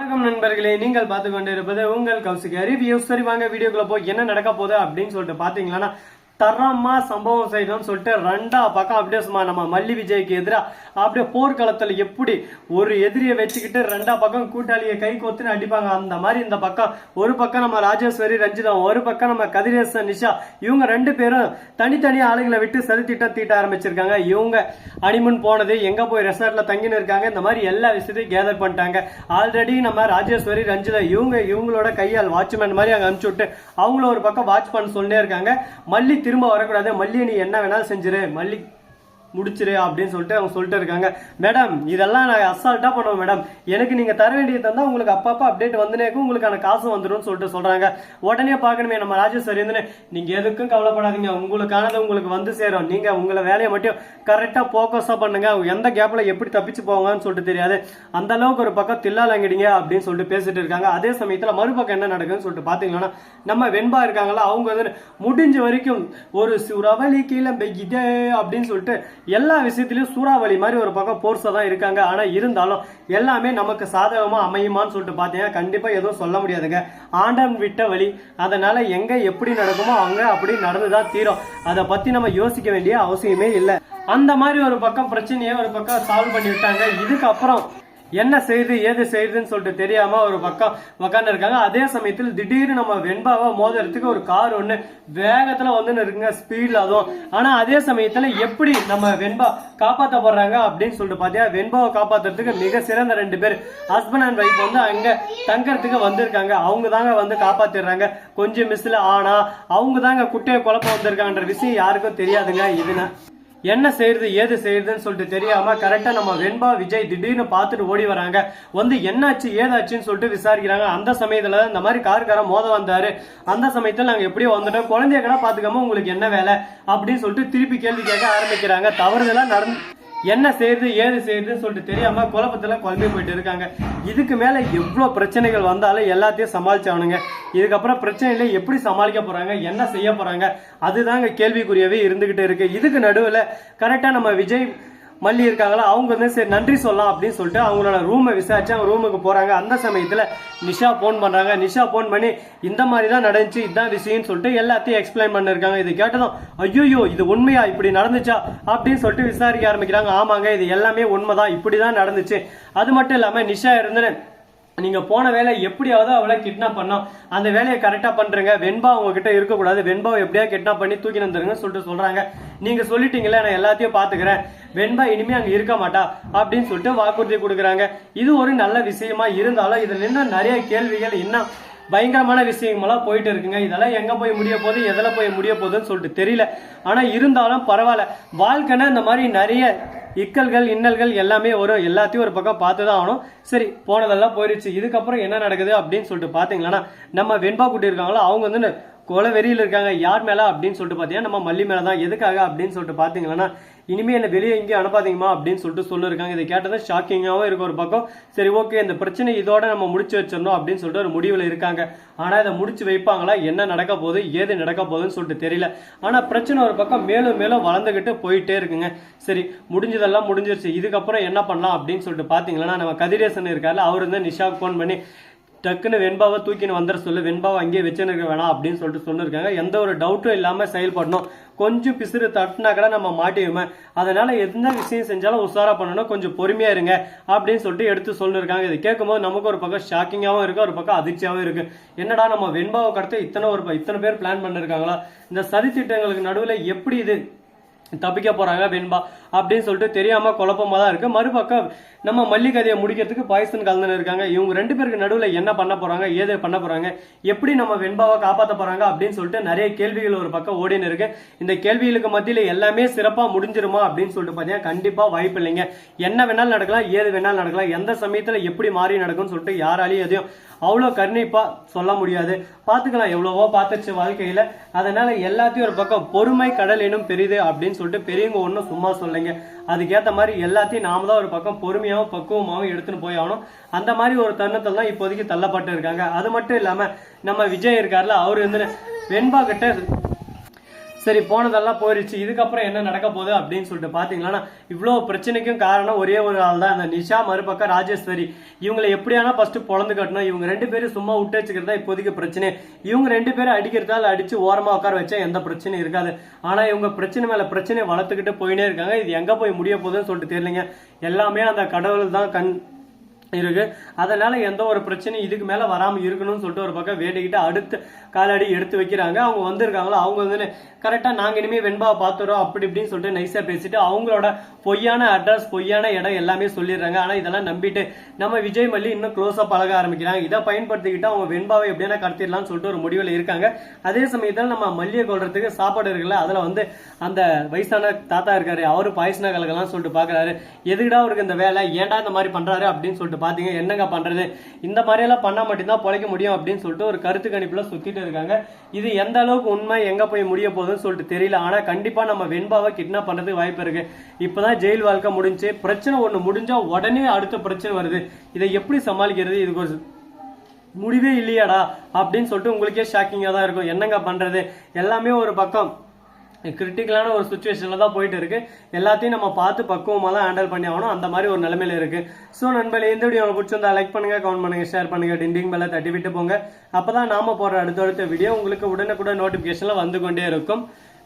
வணக்கம் நண்பர்களே, நீங்கள் பார்த்து கொண்டு இருப்பது உங்கள் கௌசிக் ரிவ்யூ. சரி வாங்க வீடியோக்குள்ள போய் என்ன நடக்க போகுது அப்படின்னு சொல்லிட்டு பாத்தீங்கன்னா, தரமா சம்பவம் செய்யணும்னு சொல்லிட்டு ரெண்டா பக்கம் அப்படியே சும்மா நம்ம மல்லி விஜய்க்கு எதிராக அப்படியே போர்க்களத்துல எப்படி ஒரு எதிரியை வச்சுக்கிட்டு ரெண்டா பக்கம் கூட்டாளியை கை கோத்துன்னு அடிப்பாங்க, அந்த மாதிரி இந்த பக்கம் ஒரு பக்கம் நம்ம ராஜேஸ்வரி ரஞ்சிதா, ஒரு பக்கம் நம்ம கதிரேசன் நிஷா, இவங்க ரெண்டு பேரும் தனித்தனி ஆளுகளை விட்டு சதித்திட்டம் தீட்ட ஆரம்பிச்சிருக்காங்க. இவங்க அனிமுன் போனது, எங்க போய் ரெசார்ட்ல தங்கின்னு இருக்காங்க, இந்த மாதிரி எல்லா விஷயத்தையும் கேதர் பண்ணிட்டாங்க. ஆல்ரெடி நம்ம ராஜேஸ்வரி ரஞ்சிதா இவங்களோட கையால் வாட்ச்மேன் மாதிரி அங்க அனுப்பிச்சு விட்டு அவங்கள ஒரு பக்கம் வாட்ச் பண்ண சொல்லிட்டே இருக்காங்க. மல்லி திரும்ப வரக்கூடாது, மல்லி நீ என்ன வேணாலும் செஞ்சிரு, மல்லி முடிச்சிரு அப்படின்னு சொல்லிட்டு அவங்க சொல்லிட்டு இருக்காங்க. மேடம் இதெல்லாம் நான் அசால்ட்டா பண்ணுவேன் மேடம், எனக்கு நீங்க தர வேண்டியது தந்தா உங்களுக்கு அப்பப்ப அப்டேட் வந்துனேக்கும், உங்களுக்கான காசு வந்துடும் சொல்லிட்டு சொல்றாங்க. உடனே பாக்கணுமே நம்ம ராஜேஸ்வரி நீங்க எதுக்கும் கவலைப்படாதீங்க, உங்களுக்கானது உங்களுக்கு வந்து சேரும், நீங்க உங்களை வேலையை மட்டும் கரெக்டா போக்கஸா பண்ணுங்க, எந்த கேப்ல எப்படி தப்பிச்சு போவாங்கன்னு சொல்லிட்டு தெரியாது, அந்த அளவுக்கு ஒரு பக்கம் தில்லாலங்கிடுங்க அப்படின்னு சொல்லிட்டு பேசிட்டு இருக்காங்க. அதே சமயத்துல மறுபக்கம் என்ன நடக்குதுன்னு சொல்லிட்டு பாத்தீங்கன்னா, நம்ம வெண்பா இருக்காங்களா, அவங்க வந்து முடிஞ்ச வரைக்கும் ஒரு சூறாவளி கீழே இதே அப்படின்னு சொல்லிட்டு எல்லா விஷயத்திலயும் சூறாவளி மாதிரி ஒரு பக்கம் போர்ஸா தான் இருக்காங்க. ஆனா இருந்தாலும் எல்லாமே நமக்கு சாதகமா அமையுமான்னு சொல்லிட்டு பாத்தீங்கன்னா கண்டிப்பா எதுவும் சொல்ல முடியாதுங்க. ஆண்டன் விட்ட வழி, அதனால எங்க எப்படி நடக்குமோ அவங்க அப்படி நடந்துதான் தீரும். அதை பத்தி நம்ம யோசிக்க வேண்டிய அவசியமே இல்லை. அந்த மாதிரி ஒரு பக்கம் பிரச்சனையை ஒரு பக்கம் சால்வ் பண்ணி விட்டாங்க. இதுக்கப்புறம் என்ன செய்யுது ஏது செய்யுதுன்னு சொல்லிட்டு தெரியாம ஒரு பக்கம் உக்காந்து இருக்காங்க. அதே சமயத்தில் திடீர்னு நம்ம வெண்பாவை மோதுறதுக்கு ஒரு கார் ஒண்ணு வேகத்துல வந்து இருக்குங்க, ஸ்பீட்ல அதுவும். ஆனா அதே சமயத்துல எப்படி நம்ம வெண்பா காப்பாற்றப்படுறாங்க அப்படின்னு சொல்லிட்டு பாத்தியா, வெண்பாவை காப்பாத்துறதுக்கு மிக சிறந்த ரெண்டு பேர் ஹஸ்பண்ட் அண்ட் ஒய்ஃப் வந்து அங்க தங்கறதுக்கு வந்திருக்காங்க. அவங்க தாங்க வந்து காப்பாத்திடுறாங்க கொஞ்சம் மிஸ்ல. ஆனா அவங்க தாங்க குட்டையை குழப்பம் வந்திருக்காங்கன்ற விஷயம் யாருக்கும் தெரியாதுங்க. இதுனா என்ன செய்யறது ஏது செய்யறதுன்னு சொல்லிட்டு தெரியாம கரெக்டா நம்ம வெண்பா விஜய் திடீர்னு பார்த்துட்டு ஓடி வராங்க. வந்து என்னாச்சு ஏதாச்சுன்னு சொல்லிட்டு விசாரிக்கிறாங்க. அந்த சமயத்துல இந்த மாதிரி காருக்காரன் மோத வந்தாரு, அந்த சமயத்துல நாங்க எப்படியோ வந்துட்டோம், குழந்தைய கடை பாத்துக்காம உங்களுக்கு என்ன வேலை அப்படின்னு சொல்லிட்டு திருப்பி கேள்வி கேட்க ஆரம்பிக்கிறாங்க. தவறுதெல்லாம் நடந்து என்ன செய்யுது ஏது செய்யுதுன்னு சொல்லிட்டு தெரியாம குழப்பத்துல குழம்பி போயிட்டு இருக்காங்க. இதுக்கு மேல எவ்வளவு பிரச்சனைகள் வந்தாலும் எல்லாத்தையும் சமாளிச்சானுங்க. இதுக்கப்புறம் பிரச்சனையில எப்படி சமாளிக்க போறாங்க, என்ன செய்ய போறாங்க, அதுதாங்க கேள்விக்குரியவே இருந்துகிட்டு இருக்கு. இதுக்கு நடுவுல கரெக்டா நம்ம விஜய் மல்லி இருக்காங்களா, அவங்க வந்து சரி நன்றி சொல்லலாம் அப்படின்னு சொல்லிட்டு அவங்களோட ரூமை விசாரிச்சு அவங்க ரூமுக்கு போறாங்க. அந்த சமயத்துல நிஷா போன் பண்றாங்க. நிஷா போன் பண்ணி இந்த மாதிரி தான் நடந்துச்சு, இதுதான் விஷயம்னு சொல்லிட்டு எல்லாத்தையும் எக்ஸ்பிளைன் பண்ணிருக்காங்க. இது கேட்டதும் ஐயோ இது உண்மையா, இப்படி நடந்துச்சா அப்படின்னு சொல்லிட்டு விசாரிக்க ஆரம்பிக்கிறாங்க. ஆமாங்க இது எல்லாமே உண்மைதான், இப்படிதான் நடந்துச்சு. அது மட்டும் இல்லாம நிஷா இருந்து நீங்க போன வேலை எப்படியாவது அவளை கிட்னாப் பண்ணோம், அந்த வேலையை கரெக்டா பண்றீங்க, வெண்பா உங்ககிட்ட இருக்கக்கூடாது, வெண்பாவை எப்படியா கிட்னாப் பண்ணி தூக்கி வந்துருங்க சொல்லிட்டு சொல்றாங்க. நீங்க சொல்லிட்டீங்களே நான் எல்லாத்தையும் பாத்துக்கிறேன், வெண்பா இனிமே அங்க இருக்க மாட்டா அப்படின்னு சொல்லிட்டு வாக்குறுதி கொடுக்குறாங்க. இது ஒரு நல்ல விஷயமா இருந்தாலும் இதுல இன்னும் நிறைய கேள்விகள் இன்னும் பயங்கரமான விஷயமெல்லாம் போயிட்டு இருக்குங்க. இதெல்லாம் எங்க போய் முடிய போகுது எதில் போய் முடிய போகுதுன்னு சொல்லிட்டு தெரியல. ஆனா இருந்தாலும் பரவாயில்ல, வாழ்க்கைன்னா இந்த மாதிரி நிறைய இக்கல்கள் இன்னல்கள் எல்லாமே வரும், எல்லாத்தையும் ஒரு பக்கம் பார்த்துதான் ஆகணும். சரி போனதெல்லாம் போயிருச்சு, இதுக்கப்புறம் என்ன நடக்குது அப்படின்னு சொல்லிட்டு பாத்தீங்கன்னா, நம்ம வெண்பா குட்டி இருக்காங்களோ அவங்க வந்து கொலை வெறியில் இருக்காங்க. யார் மேல அப்படின்னு சொல்லிட்டு பாத்தீங்கன்னா நம்ம மல்லி மேலதான். எதுக்காக அப்படின்னு சொல்லிட்டு பாத்தீங்கன்னா, இனிமே என்ன வெளியே எங்கேயும் அனுப்பாதீங்கம்மா அப்படின்னு சொல்லிட்டு சொல்லிருக்காங்க. இதை கேட்டதான் ஷாக்கிங்காகவும் இருக்கும் ஒரு பக்கம். சரி ஓகே இந்த பிரச்சனை இதோட நம்ம முடிச்சு வச்சிடணும் அப்படின்னு சொல்லிட்டு ஒரு முடிவில் இருக்காங்க. ஆனா இதை முடிச்சு வைப்பாங்களா, என்ன நடக்க போகுது ஏது நடக்க போகுதுன்னு சொல்லிட்டு தெரியல. ஆனா பிரச்சனை ஒரு பக்கம் மேலும் மேலும் வளர்ந்துகிட்டு போயிட்டே இருக்குங்க. சரி முடிஞ்சதெல்லாம் முடிஞ்சிருச்சு, இதுக்கப்புறம் என்ன பண்ணலாம் அப்படின்னு சொல்லிட்டு பாத்தீங்கன்னா, நம்ம கதிரேசன் இருக்காரு, அவர் வந்து நிஷாவுக்கு போன் பண்ணி டக்குன்னு வெண்பாவை தூக்கின்னு வந்துட சொல்லு, வெண்பாவை அங்கேயே வச்சுருக்க வேணாம் அப்படின்னு சொல்லிட்டு சொல்லிருக்காங்க. எந்த ஒரு டவுட்டும் இல்லாம செயல்படணும், கொஞ்சம் பிசுறு தட்டினா கூட நம்ம மாட்டிடுமே, அதனால எந்த விஷயம் செஞ்சாலும் உஷாரா பண்ணணும், கொஞ்சம் பொறுமையா இருங்க அப்படின்னு சொல்லிட்டு எடுத்து சொல்லிருக்காங்க. இது கேட்கும்போது நமக்கு ஒரு பக்கம் ஷாக்கிங்காகவும் இருக்கு, ஒரு பக்கம் அதிர்ச்சியாகவும் இருக்கு. என்னடா நம்ம வெண்பாவை கடத்த இத்தனை பேர் பிளான் பண்ணிருக்காங்களா, இந்த சதி திட்டங்களுக்கு நடுவில் எப்படி இது தப்பிக்க போறாங்க வெண்பா அப்படின்னு சொல்லிட்டு தெரியாம குழப்பமா தான் இருக்கு. மறுபக்கம் நம்ம மல்லிகதையை முடிக்கிறதுக்கு பாய்சன் கலந்துன்னு இருக்காங்க. இவங்க ரெண்டு பேருக்கு நடுவில் என்ன பண்ண போறாங்க ஏது பண்ண போறாங்க, எப்படி நம்ம வெண்பாவை காப்பாற்ற போறாங்க அப்படின்னு சொல்லிட்டு நிறைய கேள்விகள் ஒரு பக்கம் ஓடின்னு இருக்கு. இந்த கேள்விகளுக்கு மத்தியில எல்லாமே சிறப்பா முடிஞ்சிருமா அப்படின்னு சொல்லிட்டு பாத்தீங்கன்னா கண்டிப்பா வாய்ப்பு இல்லைங்க. என்ன வேணாலும் நடக்கலாம், ஏது வேணாலும் நடக்கலாம், எந்த சமயத்துல எப்படி மாறி நடக்கும்னு சொல்லிட்டு யாராலையும் எதையும் அவ்வளோ கருணைப்பா சொல்ல முடியாது. பார்த்துக்கலாம், எவ்வளவோ பார்த்துச்சு வாழ்க்கையில. அதனால எல்லாத்தையும் ஒரு பக்கம் பொறுமை கடல் எனும் பெரிது அப்படின்னு சொல்லிட்டு பெரியவங்க ஒன்றும் சும்மா சொல்லுங்க. அதுக்கேற்ற மாதிரி எல்லாத்தையும் நாம தான் ஒரு பக்கம் பொறுமையாகவும் பக்குவமாகவும் எடுத்துன்னு போய் ஆகணும். அந்த மாதிரி ஒரு தருணத்தில் தான் இப்போதைக்கு தள்ளப்பட்டு இருக்காங்க. அது மட்டும் இல்லாம நம்ம விஜய் இருக்காருல, அவரு வந்து வெண்பா கிட்ட சரி போனதெல்லாம் போயிருச்சு, இதுக்கப்புறம் என்ன நடக்க போகுது அப்படின்னு சொல்லிட்டு பாத்தீங்கன்னா இவ்வளவு பிரச்சனைக்கும் காரணம் ஒரே ஒரு ஆள் தான், அந்த நிஷா மறுபக்கம் ராஜேஸ்வரி. இவங்களை எப்படியானா ஃபர்ஸ்ட் பொழந்து கட்டணும். இவங்க 2 பேரும் சும்மா விட்டு வச்சுக்கிறதா இப்போதைக்கு பிரச்சனை. இவங்க 2 பேரும் அடிக்கிறதால அடிச்சு ஓரமா உட்கார வச்சா எந்த பிரச்சனையும் இருக்காது. ஆனா இவங்க பிரச்சனை மேல பிரச்சனை வளர்த்துக்கிட்டு போயினே இருக்காங்க. இது எங்க போய் முடிய போகுதுன்னு சொல்லிட்டு தெரியலங்க. எல்லாமே அந்த கடவுள் தான் கண் இருக்கு. அதனால எந்த ஒரு பிரச்சனையும் இதுக்கு மேல வராம இருக்கணும்னு சொல்லிட்டு ஒரு பக்கம் வேடிக்கிட்டு அடுத்து காலடி எடுத்து வைக்கிறாங்க. அவங்க வந்திருக்காங்களோ அவங்க வந்து கரெக்டா நாங்க இனிமே வெண்பாவை பாத்துறோம் அப்படி இப்படின்னு சொல்லிட்டு நைஸா பேசிட்டு அவங்களோட பொய்யான அட்ரஸ் பொய்யான இடம் எல்லாமே சொல்லிடுறாங்க. ஆனா இதெல்லாம் நம்பிட்டு நம்ம விஜய் மல்லி இன்னும் க்ளோஸா பழக ஆரம்பிக்கிறாங்க. இதை பயன்படுத்திக்கிட்டு அவங்க வெண்பாவை எப்படின்னா கடத்திடலாம்னு சொல்லிட்டு ஒரு முடிவில் இருக்காங்க. அதே சமயத்தில் நம்ம மல்லியை கொள்றதுக்கு சாப்பாடு இருக்குல்ல, அதுல வந்து அந்த வயசான தாத்தா இருக்காரு, அவரு பாயசன கலகலாம் சொல்லிட்டு பாக்குறாரு. எதுக்குடா அவருக்கு இந்த வேலை, ஏன்டா இந்த மாதிரி பண்றாரு அப்படின்னு சொல்லிட்டு பாத்தீங்க. என்னங்க பண்றது, இந்த மாதிரி எல்லாம் பண்ணா மட்டும்தான் பொழைக்க முடியும் அப்படின்னு சொல்லிட்டு ஒரு கருத்து கணிப்புல சுத்திட்டு இருக்காங்க. இது எந்த அளவுக்கு உண்மை எங்க போய் முடிய போகுதுன்னு சொல்லிட்டு தெரியல. ஆனா கண்டிப்பா நம்ம வெண்பாவை கிட்னாப் பண்றதுக்கு வாய்ப்பு இருக்கு. இப்பதான் ஜெயில் வாழ்க்கை முடிஞ்சு, பிரச்சனை ஒண்ணு முடிஞ்சா உடனே அடுத்த பிரச்சனை வருது. இதை எப்படி சமாளிக்கிறது, இதுக்கு ஒரு முடிவே இல்லையாடா அப்படின்னு சொல்லிட்டு உங்களுக்கே ஷாக்கிங்கா தான் இருக்கும். என்னங்க பண்றது, எல்லாமே ஒரு பக்கம் கிரிட்டிக்கலான ஒரு சுச்சுவேஷன்ல தான் போயிட்டு இருக்கு. எல்லாத்தையும் நம்ம பார்த்து பக்குவமா தான் ஹேண்டில் பண்ணி ஆகணும். அந்த மாதிரி ஒரு நிலைமையில இருக்கு. ஸோ நண்பர்களே, இந்த வீடியோ உங்களுக்கு பிடிச்சிருந்தா லைக் பண்ணுங்க, கமெண்ட் பண்ணுங்க, ஷேர் பண்ணுங்க, டிண்டிங் பெல்ல தட்டி விட்டு போங்க. அப்பதான் நாம போடுற அடுத்தடுத்த வீடியோ உங்களுக்கு உடனுக்குடன் நோட்டிபிகேஷன்ல வந்து கொண்டே இருக்கும்.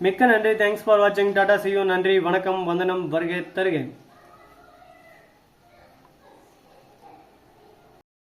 மிக்க நன்றி. தேங்க்ஸ் ஃபார் வாட்சிங். Tata, see you. நன்றி, வணக்கம், வந்தனம், வருகை தருகேன்.